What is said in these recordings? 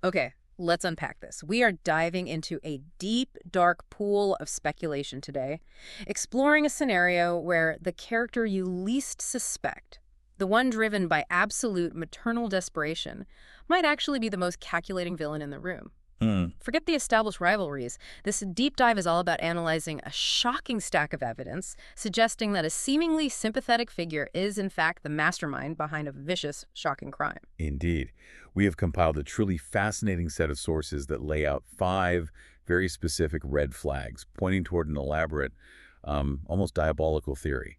Okay, let's unpack this. We are diving into a deep, dark pool of speculation today, exploring a scenario where the character you least suspect, the one driven by absolute maternal desperation, might actually be the most calculating villain in the room. Hmm. Forget the established rivalries. This deep dive is all about analyzing a shocking stack of evidence, suggesting that a seemingly sympathetic figure is, in fact, the mastermind behind a vicious, shocking crime. Indeed. We have compiled a truly fascinating set of sources that lay out 5 very specific red flags, pointing toward an elaborate, almost diabolical theory.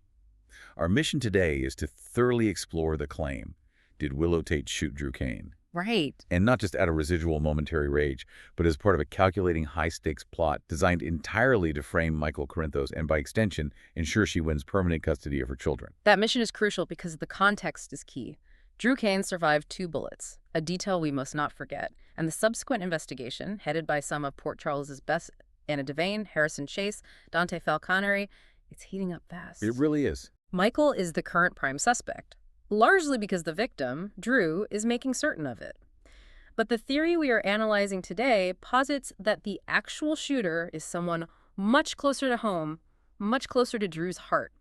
Our mission today is to thoroughly explore the claim, did Willow Tate shoot Drew Kane? Right. And not just out of residual momentary rage, but as part of a calculating high-stakes plot designed entirely to frame Michael Corinthos and, by extension, ensure she wins permanent custody of her children. That mission is crucial because the context is key. Drew Kane survived 2 bullets, a detail we must not forget, and the subsequent investigation, headed by some of Port Charles's best, Anna Devane, Harrison Chase, Dante Falconeri, it's heating up fast. It really is. Michael is the current prime suspect, largely because the victim, Drew, is making certain of it. But the theory we are analyzing today posits that the actual shooter is someone much closer to home, much closer to Drew's heart,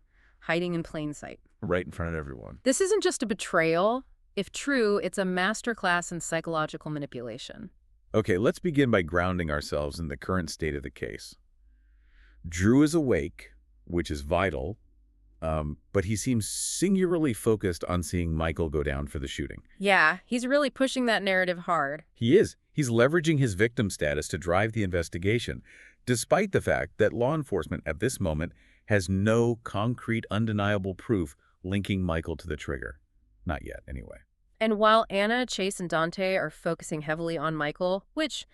hiding in plain sight. Right in front of everyone. This isn't just a betrayal. If true, it's a masterclass in psychological manipulation. Okay, let's begin by grounding ourselves in the current state of the case. Drew is awake, which is vital, but he seems singularly focused on seeing Michael go down for the shooting. Yeah, he's really pushing that narrative hard. He is. He's leveraging his victim status to drive the investigation, despite the fact that law enforcement at this moment has no concrete, undeniable proof linking Michael to the trigger. Not yet, anyway. And while Anna, Chase, and Dante are focusing heavily on Michael, which,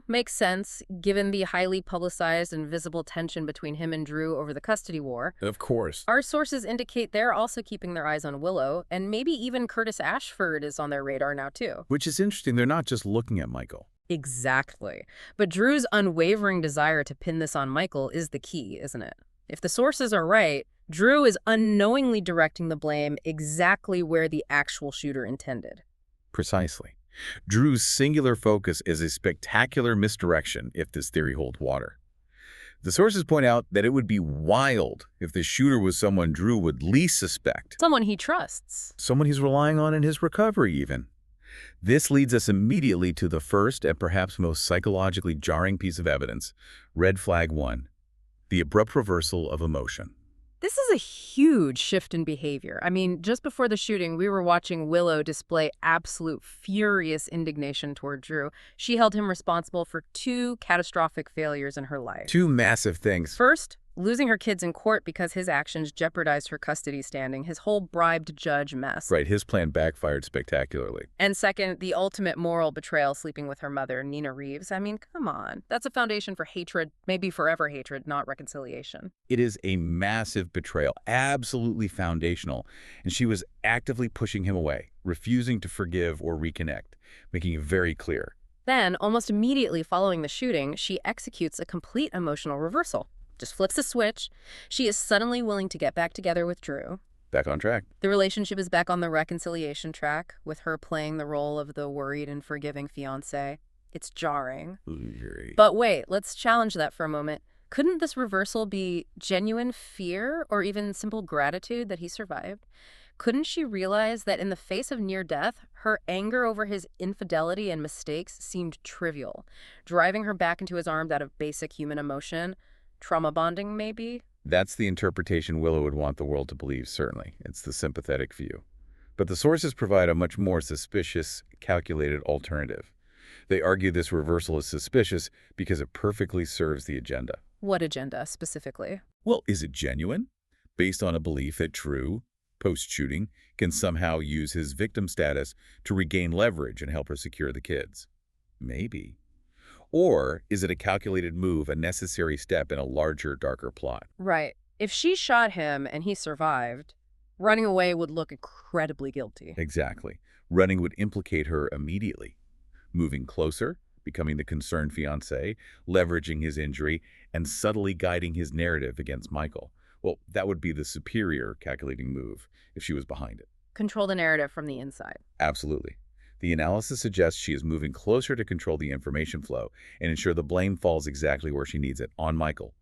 makes sense given the highly publicized and visible tension between him and Drew over the custody war, Of course. our sources indicate they're also keeping their eyes on Willow, and maybe even Curtis Ashford is on their radar now too. Which is interesting. They're not just looking at Michael. Exactly. But Drew's unwavering desire to pin this on Michael is the key, isn't it? If the sources are right, Drew is unknowingly directing the blame exactly where the actual shooter intended. Precisely. Drew's singular focus is a spectacular misdirection if this theory holds water. The sources point out that it would be wild if the shooter was someone Drew would least suspect. Someone he trusts. Someone he's relying on in his recovery, even. This leads us immediately to the first and perhaps most psychologically jarring piece of evidence, red flag 1, the abrupt reversal of emotion. This is a huge shift in behavior. I mean, just before the shooting, we were watching Willow display absolute furious indignation toward Drew. She held him responsible for 2 catastrophic failures in her life. 2 massive things. First, losing her kids in court because his actions jeopardized her custody standing, his whole bribed judge mess. Right, his plan backfired spectacularly. And second, the ultimate moral betrayal, sleeping with her mother, Nina Reeves. I mean, come on. That's a foundation for hatred, maybe forever hatred, not reconciliation. It is a massive betrayal, absolutely foundational, and she was actively pushing him away, refusing to forgive or reconnect, making it very clear. Then, almost immediately following the shooting, she executes a complete emotional reversal. Just flips a switch. She is suddenly willing to get back together with Drew. Back on track. The relationship is back on the reconciliation track, with her playing the role of the worried and forgiving fiancé. It's jarring. But wait, let's challenge that for a moment. Couldn't this reversal be genuine fear or even simple gratitude that he survived? Couldn't she realize that in the face of near death, her anger over his infidelity and mistakes seemed trivial, driving her back into his arms out of basic human emotion? Trauma bonding, maybe? That's the interpretation Willow would want the world to believe, certainly. It's the sympathetic view. But the sources provide a much more suspicious, calculated alternative. They argue this reversal is suspicious because it perfectly serves the agenda. What agenda, specifically? Well, is it genuine? Based on a belief that Drew, post-shooting, can somehow use his victim status to regain leverage and help her secure the kids? Maybe. Or is it a calculated move, a necessary step in a larger, darker plot? Right. If she shot him and he survived, running away would look incredibly guilty. Exactly. Running would implicate her immediately. Moving closer, becoming the concerned fiancé, leveraging his injury, and subtly guiding his narrative against Michael. Well, that would be the superior calculating move if she was behind it. Control the narrative from the inside. Absolutely. The analysis suggests she is moving closer to control the information flow and ensure the blame falls exactly where she needs it, on Michael.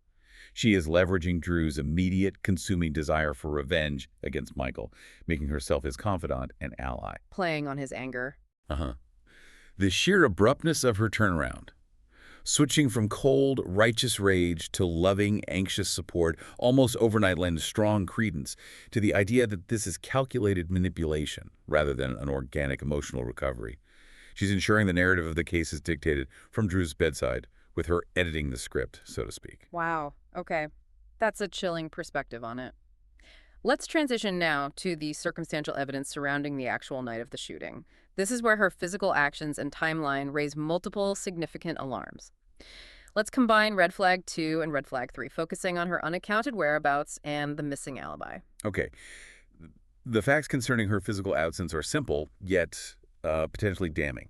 She is leveraging Drew's immediate, consuming desire for revenge against Michael, making herself his confidant and ally. Playing on his anger. The sheer abruptness of her turnaround, switching from cold, righteous rage to loving, anxious support, almost overnight lends strong credence to the idea that this is calculated manipulation rather than an organic emotional recovery. She's ensuring the narrative of the case is dictated from Drew's bedside, with her editing the script, so to speak. Wow. Okay. That's a chilling perspective on it. Let's transition now to the circumstantial evidence surrounding the actual night of the shooting. This is where her physical actions and timeline raise multiple significant alarms. Let's combine red flag 2 and red flag 3, focusing on her unaccounted whereabouts and the missing alibi. Okay. The facts concerning her physical absence are simple, yet potentially damning.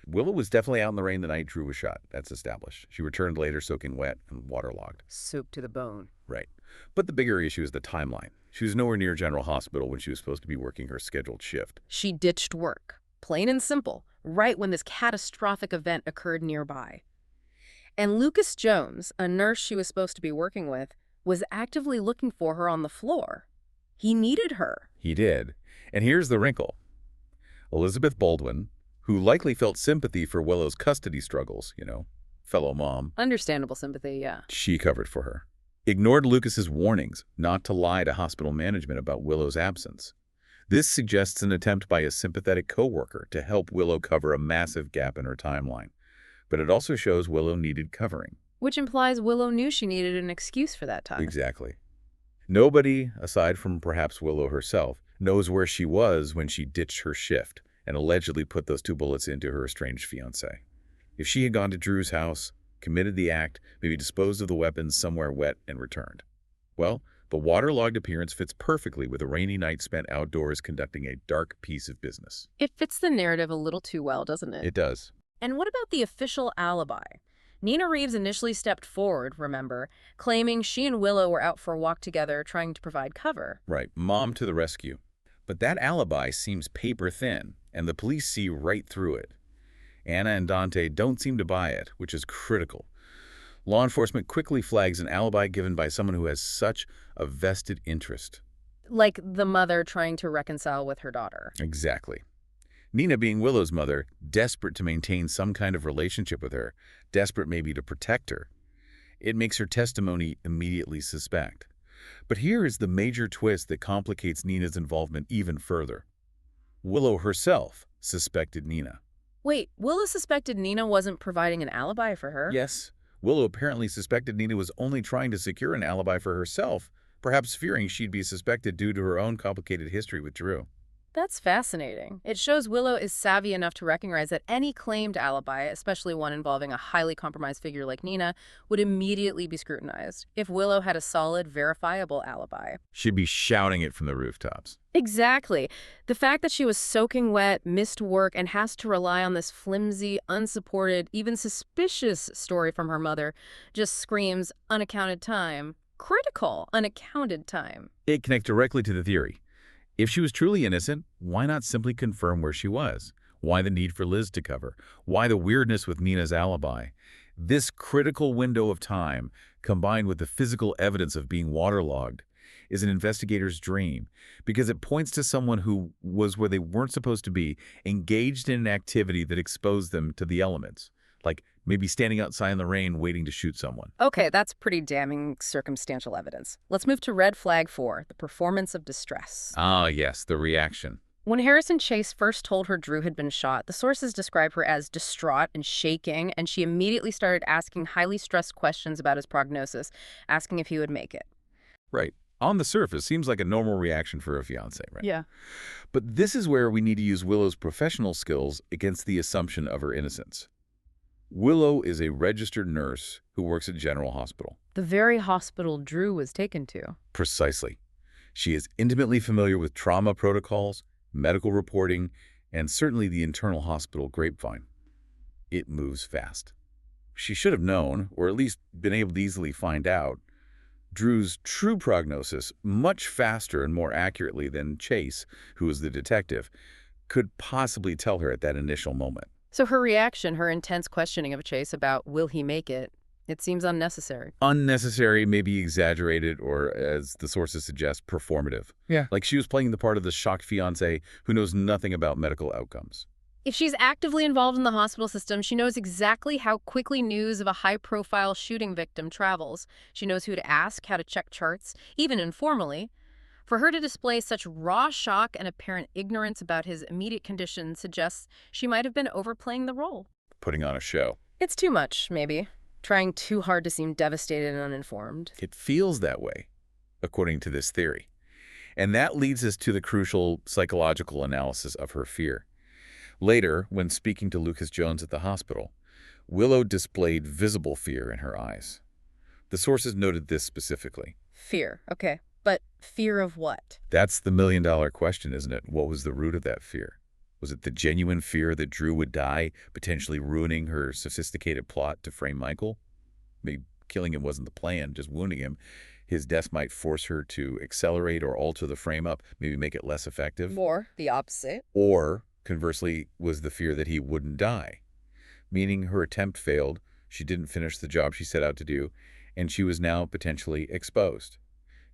Willow was definitely out in the rain the night Drew was shot. That's established. She returned later soaking wet and waterlogged. Soup to the bone. Right. But the bigger issue is the timeline. She was nowhere near General Hospital when she was supposed to be working her scheduled shift. She ditched work, plain and simple, right when this catastrophic event occurred nearby. And Lucas Jones, a nurse she was supposed to be working with, was actively looking for her on the floor. He needed her. He did. And here's the wrinkle. Elizabeth Baldwin, who likely felt sympathy for Willow's custody struggles, fellow mom. Understandable sympathy, yeah. She covered for her. Ignored Lucas's warnings not to lie to hospital management about Willow's absence. This suggests an attempt by a sympathetic coworker to help Willow cover a massive gap in her timeline. But it also shows Willow needed covering. Which implies Willow knew she needed an excuse for that time. Exactly. Nobody, aside from perhaps Willow herself, knows where she was when she ditched her shift and allegedly put those 2 bullets into her estranged fiancé. If she had gone to Drew's house, committed the act, maybe disposed of the weapons somewhere wet and returned. Well, the waterlogged appearance fits perfectly with a rainy night spent outdoors conducting a dark piece of business. It fits the narrative a little too well, doesn't it? It does. And what about the official alibi? Nina Reeves initially stepped forward, remember, claiming she and Willow were out for a walk together trying to provide cover. Right, mom to the rescue. But that alibi seems paper thin, and the police see right through it. Anna and Dante don't seem to buy it, which is critical. Law enforcement quickly flags an alibi given by someone who has such a vested interest. Like the mother trying to reconcile with her daughter. Exactly. Nina, being Willow's mother, desperate to maintain some kind of relationship with her, desperate maybe to protect her. It makes her testimony immediately suspect. But here is the major twist that complicates Nina's involvement even further. Willow herself suspected Nina. Wait, Willow suspected Nina wasn't providing an alibi for her? Yes, Willow apparently suspected Nina was only trying to secure an alibi for herself, perhaps fearing she'd be suspected due to her own complicated history with Drew. That's fascinating. It shows Willow is savvy enough to recognize that any claimed alibi, especially one involving a highly compromised figure like Nina, would immediately be scrutinized. If Willow had a solid, verifiable alibi, she'd be shouting it from the rooftops. Exactly. The fact that she was soaking wet, missed work, and has to rely on this flimsy, unsupported, even suspicious story from her mother just screams unaccounted time. Critical unaccounted time. It connects directly to the theory. If she was truly innocent, why not simply confirm where she was? Why the need for Liz to cover? Why the weirdness with Nina's alibi? This critical window of time, combined with the physical evidence of being waterlogged, is an investigator's dream because it points to someone who was where they weren't supposed to be, engaged in an activity that exposed them to the elements, like maybe standing outside in the rain waiting to shoot someone. Okay, that's pretty damning circumstantial evidence. Let's move to red flag 4, the performance of distress. Ah, yes, the reaction. When Harrison Chase first told her Drew had been shot, the sources described her as distraught and shaking, and she immediately started asking highly stressed questions about his prognosis, asking if he would make it. Right. On the surface, seems like a normal reaction for a fiancé, right? Yeah. But this is where we need to use Willow's professional skills against the assumption of her innocence. Willow is a registered nurse who works at General Hospital. The very hospital Drew was taken to. Precisely. She is intimately familiar with trauma protocols, medical reporting, and certainly the internal hospital grapevine. It moves fast. She should have known, or at least been able to easily find out, Drew's true prognosis much faster and more accurately than Chase, who was the detective, could possibly tell her at that initial moment. So her reaction, her intense questioning of Chase about will he make it seems unnecessary. Unnecessary, maybe exaggerated, or, as the sources suggest, performative. Yeah. Like she was playing the part of the shocked fiancé who knows nothing about medical outcomes. If she's actively involved in the hospital system, she knows exactly how quickly news of a high-profile shooting victim travels. She knows who to ask, how to check charts, even informally. For her to display such raw shock and apparent ignorance about his immediate condition suggests she might have been overplaying the role. Putting on a show. It's too much, maybe. Trying too hard to seem devastated and uninformed. It feels that way, according to this theory. And that leads us to the crucial psychological analysis of her fear. Later, when speaking to Lucas Jones at the hospital, Willow displayed visible fear in her eyes. The sources noted this specifically. Fear, okay. But fear of what? That's the million-dollar question, isn't it? What was the root of that fear? Was it the genuine fear that Drew would die, potentially ruining her sophisticated plot to frame Michael? Maybe killing him wasn't the plan, just wounding him. His death might force her to accelerate or alter the frame-up, maybe make it less effective. Or the opposite. Or, conversely, was the fear that he wouldn't die, meaning her attempt failed, she didn't finish the job she set out to do, and she was now potentially exposed.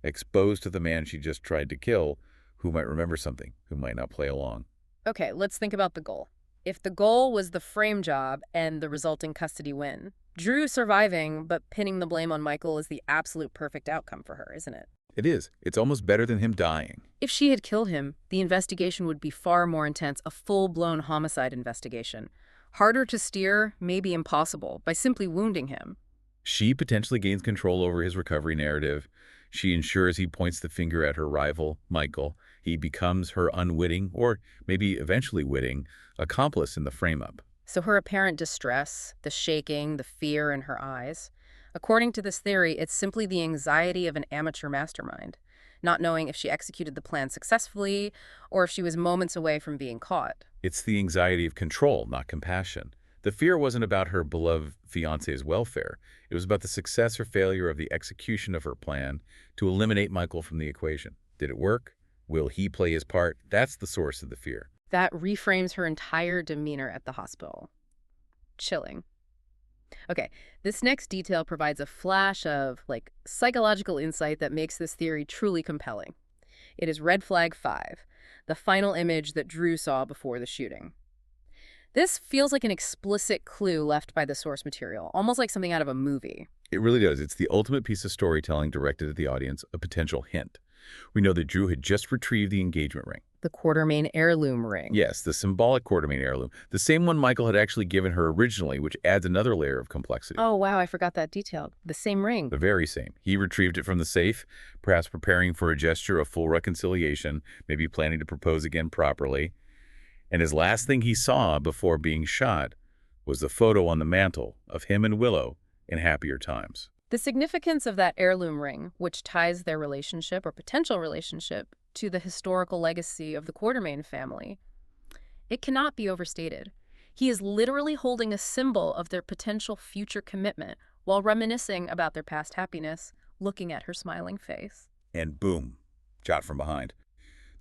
Exposed to the man she just tried to kill, who might remember something, who might not play along. Okay, let's think about the goal. If the goal was the frame job and the resulting custody win, Drew surviving but pinning the blame on Michael is the absolute perfect outcome for her, isn't it? It is. It's almost better than him dying. If she had killed him, the investigation would be far more intense, a full-blown homicide investigation. Harder to steer, maybe impossible, by simply wounding him. She potentially gains control over his recovery narrative. She ensures he points the finger at her rival, Michael. He becomes her unwitting, or maybe eventually witting, accomplice in the frame-up. So her apparent distress, the shaking, the fear in her eyes, according to this theory, it's simply the anxiety of an amateur mastermind, not knowing if she executed the plan successfully or if she was moments away from being caught. It's the anxiety of control, not compassion. The fear wasn't about her beloved fiancé's welfare. It was about the success or failure of the execution of her plan to eliminate Michael from the equation. Did it work? Will he play his part? That's the source of the fear. That reframes her entire demeanor at the hospital. Chilling. Okay, this next detail provides a flash of, psychological insight that makes this theory truly compelling. It is red flag 5, the final image that Drew saw before the shooting. This feels like an explicit clue left by the source material, almost like something out of a movie. It really does. It's the ultimate piece of storytelling directed at the audience, a potential hint. We know that Drew had just retrieved the engagement ring. The Quartermaine heirloom ring. Yes, the symbolic Quartermaine heirloom. The same one Michael had actually given her originally, which adds another layer of complexity. Oh, wow, I forgot that detail. The same ring. The very same. He retrieved it from the safe, perhaps preparing for a gesture of full reconciliation, maybe planning to propose again properly. And his last thing he saw before being shot was the photo on the mantle of him and Willow in happier times. The significance of that heirloom ring, which ties their relationship or potential relationship to the historical legacy of the Quartermaine family, it cannot be overstated. He is literally holding a symbol of their potential future commitment while reminiscing about their past happiness, looking at her smiling face. And boom, shot from behind.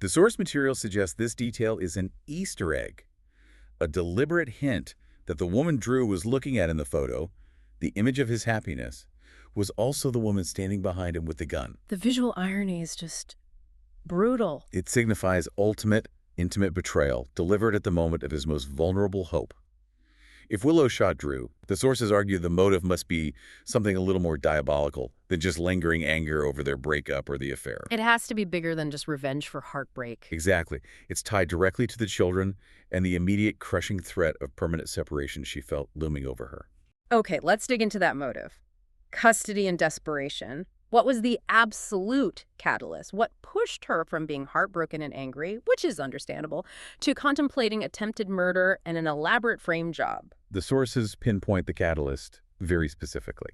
The source material suggests this detail is an Easter egg, a deliberate hint that the woman Drew was looking at in the photo, the image of his happiness, was also the woman standing behind him with the gun. The visual irony is just brutal. It signifies ultimate, intimate betrayal delivered at the moment of his most vulnerable hope. If Willow shot Drew, the sources argue the motive must be something a little more diabolical than just lingering anger over their breakup or the affair. It has to be bigger than just revenge for heartbreak. Exactly. It's tied directly to the children and the immediate crushing threat of permanent separation she felt looming over her. Okay, let's dig into that motive. Custody and desperation. What was the absolute catalyst? What pushed her from being heartbroken and angry, which is understandable, to contemplating attempted murder and an elaborate frame job? The sources pinpoint the catalyst very specifically.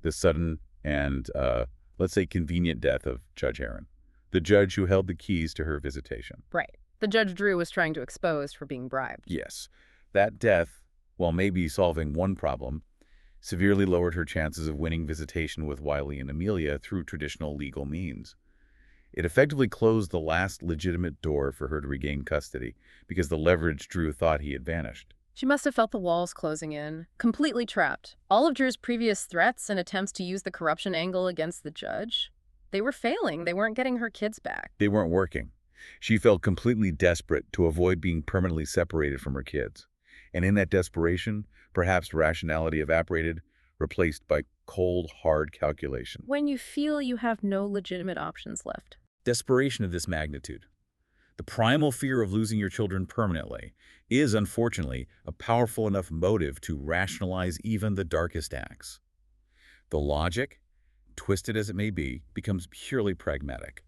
The sudden and, let's say, convenient death of Judge Heron, the judge who held the keys to her visitation. Right. The judge Drew was trying to expose for being bribed. Yes. That death, while maybe solving one problem, severely lowered her chances of winning visitation with Wiley and Amelia through traditional legal means. It effectively closed the last legitimate door for her to regain custody because the leverage Drew thought he had vanished. She must have felt the walls closing in, completely trapped. All of Drew's previous threats and attempts to use the corruption angle against the judge, they were failing. They weren't getting her kids back. They weren't working. She felt completely desperate to avoid being permanently separated from her kids. And in that desperation, perhaps rationality evaporated, replaced by cold, hard calculation. When you feel you have no legitimate options left. Desperation of this magnitude, the primal fear of losing your children permanently, is unfortunately a powerful enough motive to rationalize even the darkest acts. The logic, twisted as it may be, becomes purely pragmatic.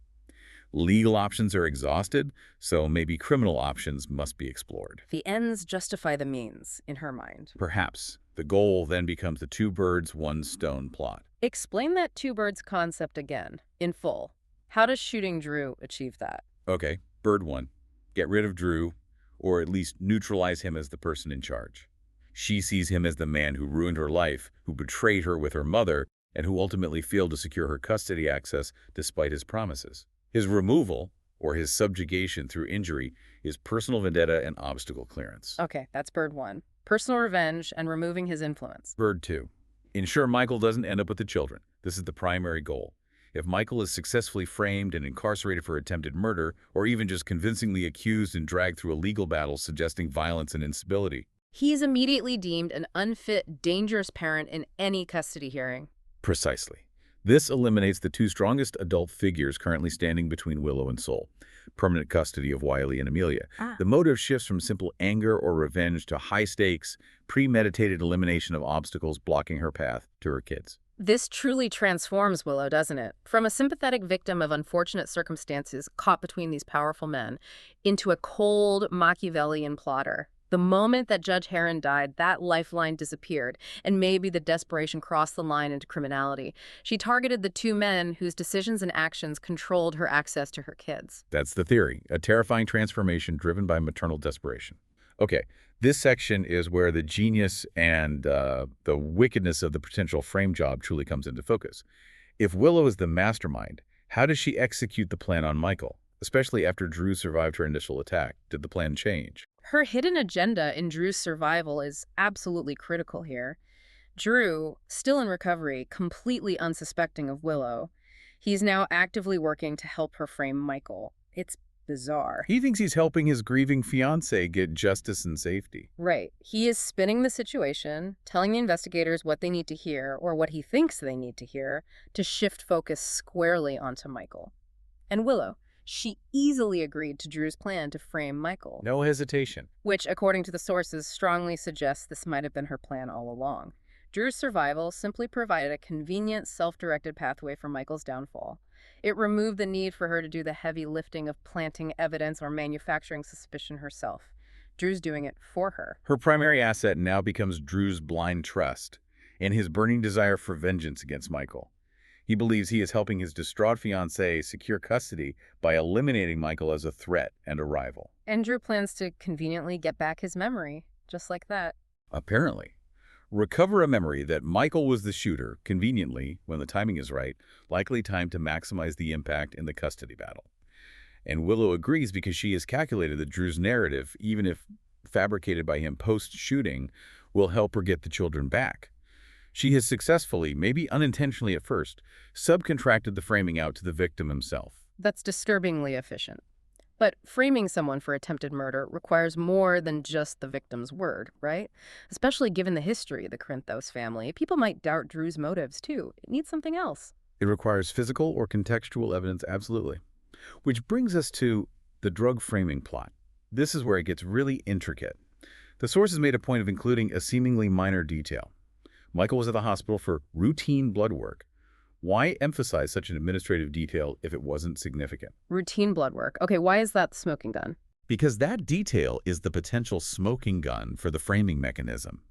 Legal options are exhausted, so maybe criminal options must be explored. The ends justify the means, in her mind. Perhaps the goal then becomes the two birds, one stone plot. Explain that two birds concept again, in full. How does shooting Drew achieve that? Okay, bird one. Get rid of Drew, or at least neutralize him as the person in charge. She sees him as the man who ruined her life, who betrayed her with her mother, and who ultimately failed to secure her custody access despite his promises. His removal, or his subjugation through injury, is personal vendetta and obstacle clearance. Okay, that's bird one. Personal revenge and removing his influence. Bird two. Ensure Michael doesn't end up with the children. This is the primary goal. If Michael is successfully framed and incarcerated for attempted murder, or even just convincingly accused and dragged through a legal battle suggesting violence and instability, He is immediately deemed an unfit, dangerous parent in any custody hearing. Precisely. This eliminates the two strongest adult figures currently standing between Willow and Soul, permanent custody of Wiley and Amelia. The motive shifts from simple anger or revenge to high-stakes, premeditated elimination of obstacles blocking her path to her kids. This truly transforms Willow, doesn't it? From a sympathetic victim of unfortunate circumstances caught between these powerful men into a cold Machiavellian plotter. The moment that Judge Heron died, that lifeline disappeared, and maybe the desperation crossed the line into criminality. She targeted the two men whose decisions and actions controlled her access to her kids. That's the theory, a terrifying transformation driven by maternal desperation. Okay, this section is where the genius and the wickedness of the potential frame job truly comes into focus. If Willow is the mastermind, how does she execute the plan on Michael? Especially after Drew survived her initial attack, did the plan change? Her hidden agenda in Drew's survival is absolutely critical here. Drew, still in recovery, completely unsuspecting of Willow, he's now actively working to help her frame Michael. It's bizarre. He thinks he's helping his grieving fiancé get justice and safety. Right. He is spinning the situation, telling the investigators what they need to hear, or what he thinks they need to hear, to shift focus squarely onto Michael. And Willow, she easily agreed to Drew's plan to frame Michael. No hesitation. Which, according to the sources, strongly suggests this might have been her plan all along. Drew's survival simply provided a convenient, self-directed pathway for Michael's downfall. It removed the need for her to do the heavy lifting of planting evidence or manufacturing suspicion herself. Drew's doing it for her. Her primary asset now becomes Drew's blind trust and his burning desire for vengeance against Michael. He believes he is helping his distraught fiancée secure custody by eliminating Michael as a threat and a rival. And Drew plans to conveniently get back his memory, just like that. Apparently. Recover a memory that Michael was the shooter, conveniently, when the timing is right, likely time to maximize the impact in the custody battle. And Willow agrees because she has calculated that Drew's narrative, even if fabricated by him post-shooting, will help her get the children back. She has successfully, maybe unintentionally at first, subcontracted the framing out to the victim himself. That's disturbingly efficient. But framing someone for attempted murder requires more than just the victim's word, right? Especially given the history of the Corinthos family. People might doubt Drew's motives, too. It needs something else. It requires physical or contextual evidence, absolutely. Which brings us to the drug framing plot. This is where it gets really intricate. The sources made a point of including a seemingly minor detail. Michael was at the hospital for routine blood work. Why emphasize such an administrative detail if it wasn't significant? Routine blood work. Okay, why is that the smoking gun? Because that detail is the potential smoking gun for the framing mechanism.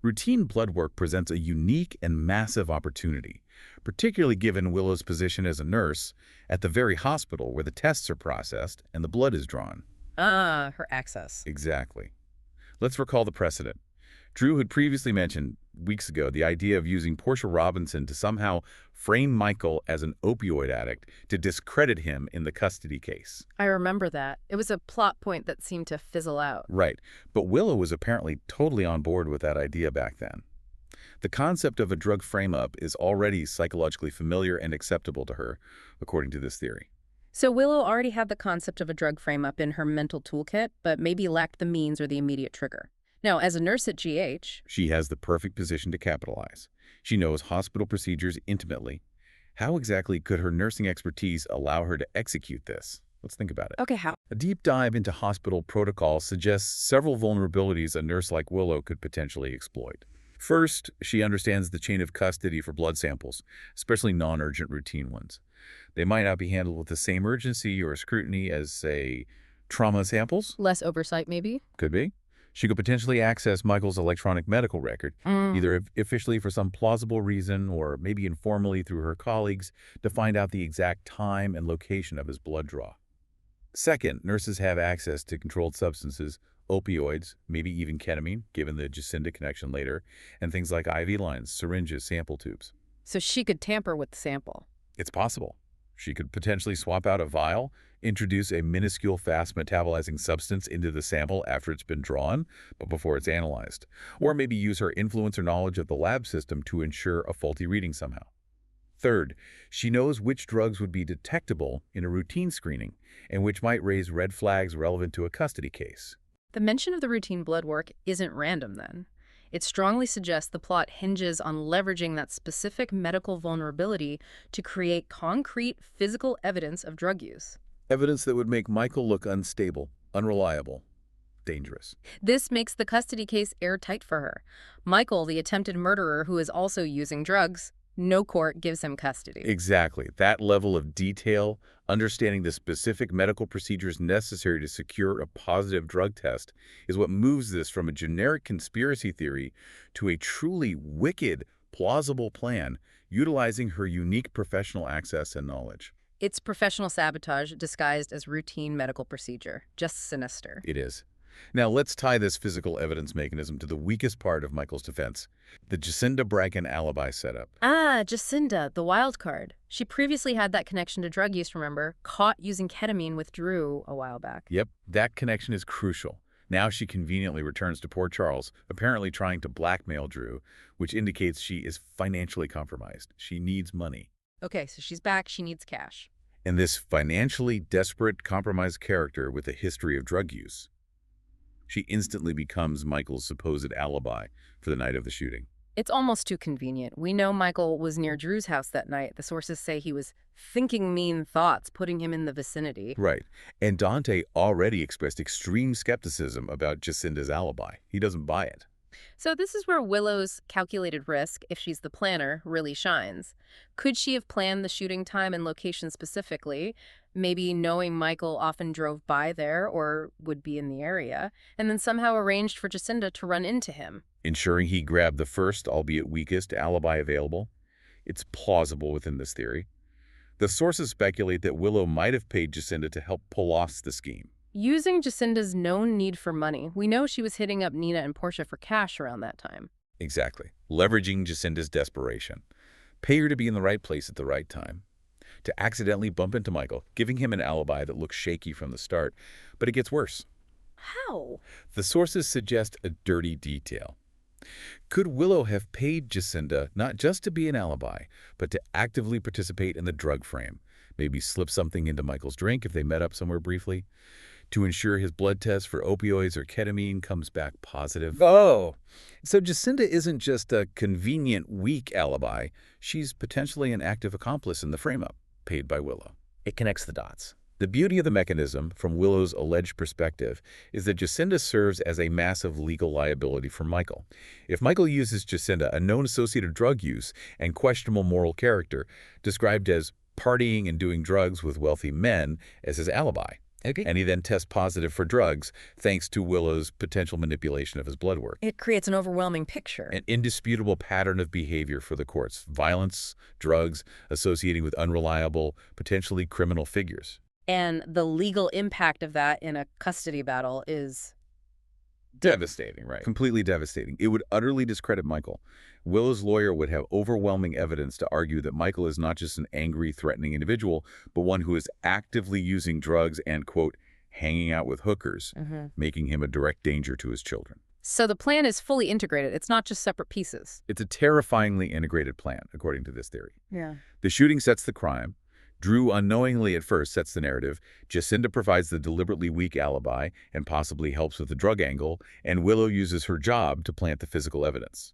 Routine blood work presents a unique and massive opportunity, particularly given Willow's position as a nurse at the very hospital where the tests are processed and the blood is drawn. Her access. Exactly. Let's recall the precedent. Drew had previously mentioned weeks ago, the idea of using Portia Robinson to somehow frame Michael as an opioid addict to discredit him in the custody case. I remember that. It was a plot point that seemed to fizzle out. Right. But Willow was apparently totally on board with that idea back then. The concept of a drug frame-up is already psychologically familiar and acceptable to her, according to this theory. So Willow already had the concept of a drug frame-up in her mental toolkit, but maybe lacked the means or the immediate trigger. Now, as a nurse at GH... She has the perfect position to capitalize. She knows hospital procedures intimately. How exactly could her nursing expertise allow her to execute this? Let's think about it. Okay, how? A deep dive into hospital protocol suggests several vulnerabilities a nurse like Willow could potentially exploit. First, she understands the chain of custody for blood samples, especially non-urgent routine ones. They might not be handled with the same urgency or scrutiny as, say, trauma samples. Less oversight, maybe? Could be. She could potentially access Michael's electronic medical record, either officially for some plausible reason or maybe informally through her colleagues to find out the exact time and location of his blood draw. Second, nurses have access to controlled substances, opioids, maybe even ketamine, given the Jacinda connection later, and things like IV lines, syringes, sample tubes. So she could tamper with the sample. It's possible. She could potentially swap out a vial, introduce a minuscule fast-metabolizing substance into the sample after it's been drawn, but before it's analyzed. Or maybe use her influence or knowledge of the lab system to ensure a faulty reading somehow. Third, she knows which drugs would be detectable in a routine screening and which might raise red flags relevant to a custody case. The mention of the routine blood work isn't random, then. It strongly suggests the plot hinges on leveraging that specific medical vulnerability to create concrete physical evidence of drug use. Evidence that would make Michael look unstable, unreliable, dangerous. This makes the custody case airtight for her. Michael, the attempted murderer who is also using drugs, no court gives him custody. Exactly. That level of detail, understanding the specific medical procedures necessary to secure a positive drug test, is what moves this from a generic conspiracy theory to a truly wicked, plausible plan utilizing her unique professional access and knowledge. It's professional sabotage disguised as routine medical procedure. Just sinister. It is. Now let's tie this physical evidence mechanism to the weakest part of Michael's defense, the Jacinda Bracken alibi setup. Ah, Jacinda, the wild card. She previously had that connection to drug use, remember? Caught using ketamine with Drew a while back. Yep, that connection is crucial. Now she conveniently returns to Port Charles, apparently trying to blackmail Drew, which indicates she is financially compromised. She needs money. Okay, so she's back. She needs cash. And this financially desperate, compromised character with a history of drug use, she instantly becomes Michael's supposed alibi for the night of the shooting. It's almost too convenient. We know Michael was near Drew's house that night. The sources say he was thinking mean thoughts, putting him in the vicinity. Right. And Dante already expressed extreme skepticism about Jacinda's alibi. He doesn't buy it. So this is where Willow's calculated risk, if she's the planner, really shines. Could she have planned the shooting time and location specifically, maybe knowing Michael often drove by there or would be in the area, and then somehow arranged for Jacinda to run into him? Ensuring he grabbed the first, albeit weakest, alibi available? It's plausible within this theory. The sources speculate that Willow might have paid Jacinda to help pull off the scheme. Using Jacinda's known need for money, we know she was hitting up Nina and Portia for cash around that time. Exactly. Leveraging Jacinda's desperation. Pay her to be in the right place at the right time. To accidentally bump into Michael, giving him an alibi that looks shaky from the start. But it gets worse. How? The sources suggest a dirty detail. Could Willow have paid Jacinda not just to be an alibi, but to actively participate in the drug frame? Maybe slip something into Michael's drink if they met up somewhere briefly? To ensure his blood test for opioids or ketamine comes back positive. Oh, so Jacinda isn't just a convenient, weak alibi. She's potentially an active accomplice in the frame-up, paid by Willow. It connects the dots. The beauty of the mechanism, from Willow's alleged perspective, is that Jacinda serves as a massive legal liability for Michael. If Michael uses Jacinda, a known associated drug use and questionable moral character, described as partying and doing drugs with wealthy men, as his alibi, and he then tests positive for drugs thanks to Willow's potential manipulation of his blood work. It creates an overwhelming picture. An indisputable pattern of behavior for the courts. Violence, drugs, associating with unreliable, potentially criminal figures. And the legal impact of that in a custody battle is Devastating, right? Completely devastating. It would utterly discredit Michael. Willow's lawyer would have overwhelming evidence to argue that Michael is not just an angry, threatening individual, but one who is actively using drugs and, quote, hanging out with hookers, making him a direct danger to his children. So the plan is fully integrated. It's not just separate pieces. It's a terrifyingly integrated plan, according to this theory. Yeah. The shooting sets the crime. Drew unknowingly at first sets the narrative. Jacinda provides the deliberately weak alibi and possibly helps with the drug angle, and Willow uses her job to plant the physical evidence.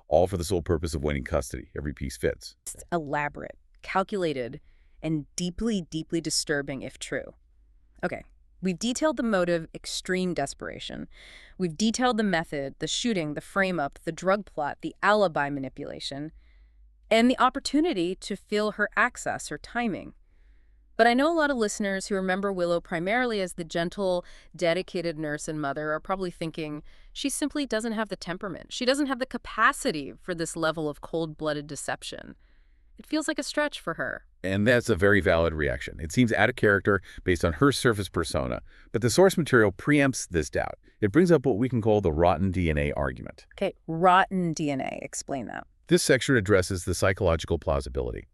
All for the sole purpose of winning custody. Every piece fits. It's elaborate, calculated, and deeply, deeply disturbing if true. Okay, we've detailed the motive, extreme desperation. We've detailed the method, the shooting, the frame-up, the drug plot, the alibi manipulation, and the opportunity to feel her access, her timing. But I know a lot of listeners who remember Willow primarily as the gentle, dedicated nurse and mother are probably thinking she simply doesn't have the temperament. She doesn't have the capacity for this level of cold-blooded deception. It feels like a stretch for her. And that's a very valid reaction. It seems out of character based on her surface persona, but the source material preempts this doubt. It brings up what we can call the rotten DNA argument. Okay, rotten DNA. Explain that. This section addresses the psychological plausibility.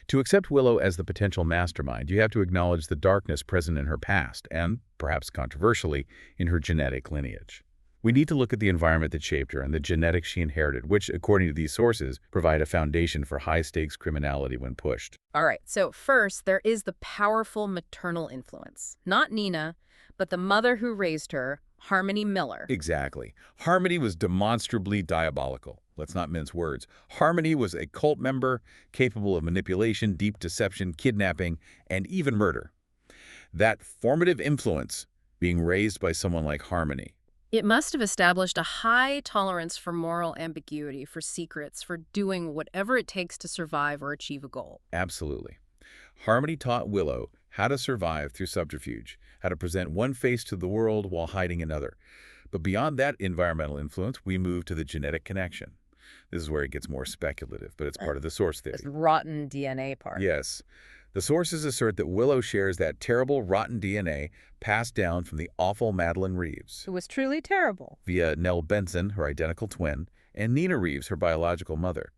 To accept Willow as the potential mastermind, you have to acknowledge the darkness present in her past and, perhaps controversially, in her genetic lineage. We need to look at the environment that shaped her and the genetics she inherited, which, according to these sources, provide a foundation for high-stakes criminality when pushed. All right, so first, there is the powerful maternal influence. Not Nina, but the mother who raised her, Harmony Miller. Exactly. Harmony was demonstrably diabolical. Let's not mince words. Harmony was a cult member capable of manipulation, deep deception, kidnapping, and even murder. That formative influence being raised by someone like Harmony. It must have established a high tolerance for moral ambiguity, for secrets, for doing whatever it takes to survive or achieve a goal. Absolutely. Harmony taught Willow how to survive through subterfuge, how to present one face to the world while hiding another. But beyond that environmental influence, we move to the genetic connection. This is where it gets more speculative, but it's part of the source theory. This rotten DNA part. Yes. The sources assert that Willow shares that terrible rotten DNA passed down from the awful Madeline Reeves. Who was truly terrible. Via Nell Benson, her identical twin, and Nina Reeves, her biological mother.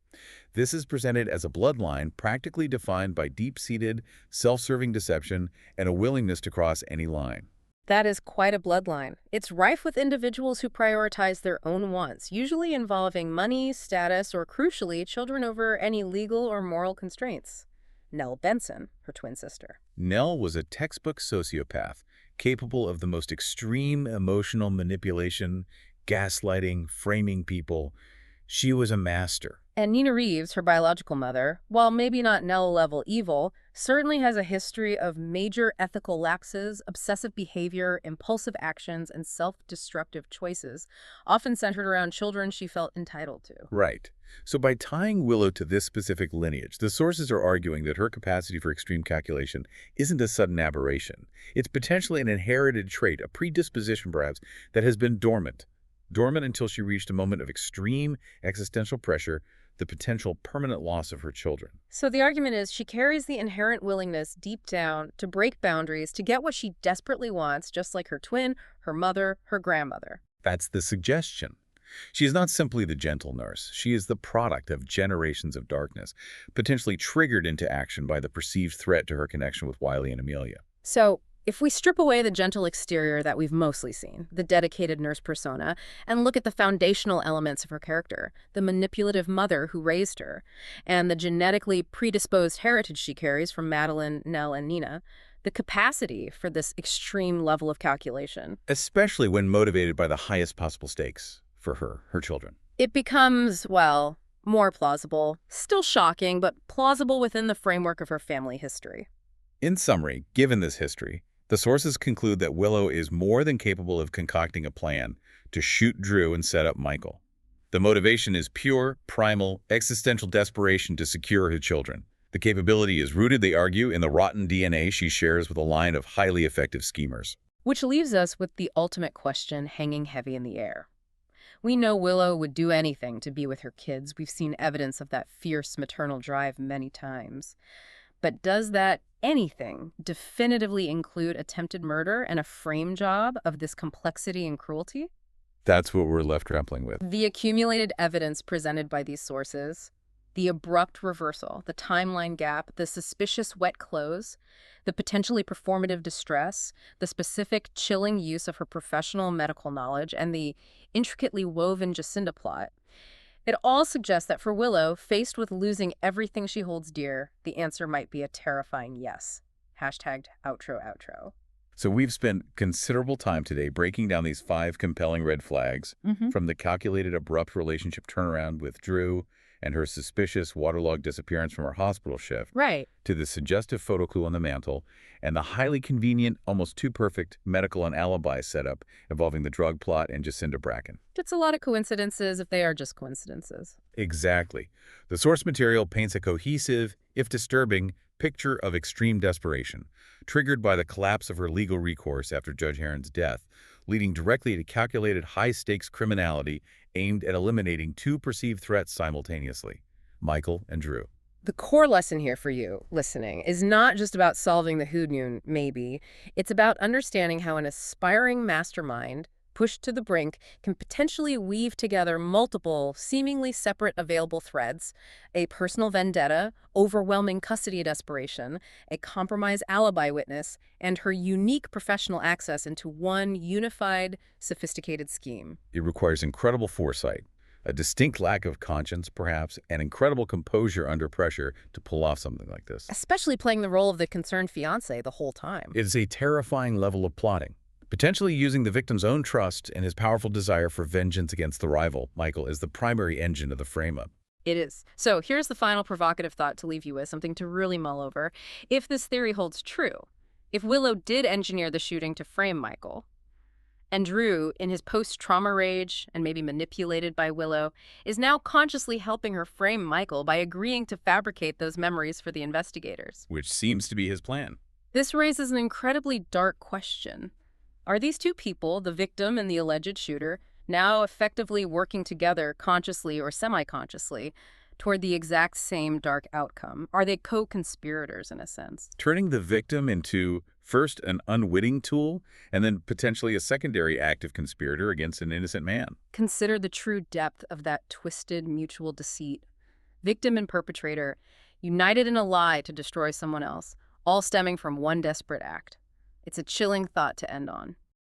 This is presented as a bloodline practically defined by deep-seated, self-serving deception and a willingness to cross any line. That is quite a bloodline. It's rife with individuals who prioritize their own wants, usually involving money, status, or crucially, children over any legal or moral constraints. Nell Benson, her twin sister. Nell was a textbook sociopath, capable of the most extreme emotional manipulation, gaslighting, framing people. She was a master. And Nina Reeves, her biological mother, while maybe not Nell-level evil, certainly has a history of major ethical lapses, obsessive behavior, impulsive actions, and self-destructive choices, often centered around children she felt entitled to. Right. So by tying Willow to this specific lineage, the sources are arguing that her capacity for extreme calculation isn't a sudden aberration. It's potentially an inherited trait, a predisposition perhaps, that has been dormant. Dormant until she reached a moment of extreme existential pressure, the potential permanent loss of her children. So the argument is she carries the inherent willingness deep down to break boundaries, to get what she desperately wants, just like her twin, her mother, her grandmother. That's the suggestion. She is not simply the gentle nurse. She is the product of generations of darkness, potentially triggered into action by the perceived threat to her connection with Wiley and Amelia. So if we strip away the gentle exterior that we've mostly seen, the dedicated nurse persona, and look at the foundational elements of her character, the manipulative mother who raised her, and the genetically predisposed heritage she carries from Madeline, Nell, and Nina, the capacity for this extreme level of calculation. Especially when motivated by the highest possible stakes for her children. It becomes, well, more plausible, still shocking, but plausible within the framework of her family history. In summary, given this history, the sources conclude that Willow is more than capable of concocting a plan to shoot Drew and set up Michael. The motivation is pure, primal, existential desperation to secure her children. The capability is rooted, they argue, in the rotten DNA she shares with a line of highly effective schemers. Which leaves us with the ultimate question hanging heavy in the air. We know Willow would do anything to be with her kids. We've seen evidence of that fierce maternal drive many times. But does that anything definitively include attempted murder and a frame job of this complexity and cruelty? That's what we're left grappling with. The accumulated evidence presented by these sources, the abrupt reversal, the timeline gap, the suspicious wet clothes, the potentially performative distress, the specific chilling use of her professional medical knowledge, and the intricately woven Jacinda plot. It all suggests that for Willow, faced with losing everything she holds dear, the answer might be a terrifying yes. Hashtag outro. So we've spent considerable time today breaking down these 5 compelling red flags, from the calculated abrupt relationship turnaround with Drew and her suspicious waterlogged disappearance from her hospital shift, Right. to the suggestive photo clue on the mantle and the highly convenient, almost too perfect medical and alibi setup involving the drug plot and Jacinda Bracken. It's a lot of coincidences if they are just coincidences. Exactly. The source material paints a cohesive, if disturbing, picture of extreme desperation, triggered by the collapse of her legal recourse after Judge Heron's death, leading directly to calculated high-stakes criminality aimed at eliminating 2 perceived threats simultaneously, Michael and Drew. The core lesson here for you, listening, is not just about solving the whodunit, maybe. It's about understanding how an aspiring mastermind, pushed to the brink, can potentially weave together multiple, seemingly separate available threads: a personal vendetta, overwhelming custody desperation, a compromised alibi witness, and her unique professional access into one unified, sophisticated scheme. It requires incredible foresight, a distinct lack of conscience, perhaps, and incredible composure under pressure to pull off something like this. Especially playing the role of the concerned fiancé the whole time. It is a terrifying level of plotting. Potentially using the victim's own trust and his powerful desire for vengeance against the rival, Michael, is the primary engine of the frame-up. It is. So here's the final provocative thought to leave you with, something to really mull over. If this theory holds true, if Willow did engineer the shooting to frame Michael, and Drew, in his post-trauma rage and maybe manipulated by Willow, is now consciously helping her frame Michael by agreeing to fabricate those memories for the investigators. Which seems to be his plan. This raises an incredibly dark question. Are these 2 people, the victim and the alleged shooter, now effectively working together consciously or semi-consciously toward the exact same dark outcome? Are they co-conspirators in a sense? Turning the victim into, first, an unwitting tool, and then potentially a secondary active conspirator against an innocent man. Consider the true depth of that twisted mutual deceit. Victim and perpetrator, united in a lie to destroy someone else, all stemming from one desperate act. It's a chilling thought to end on.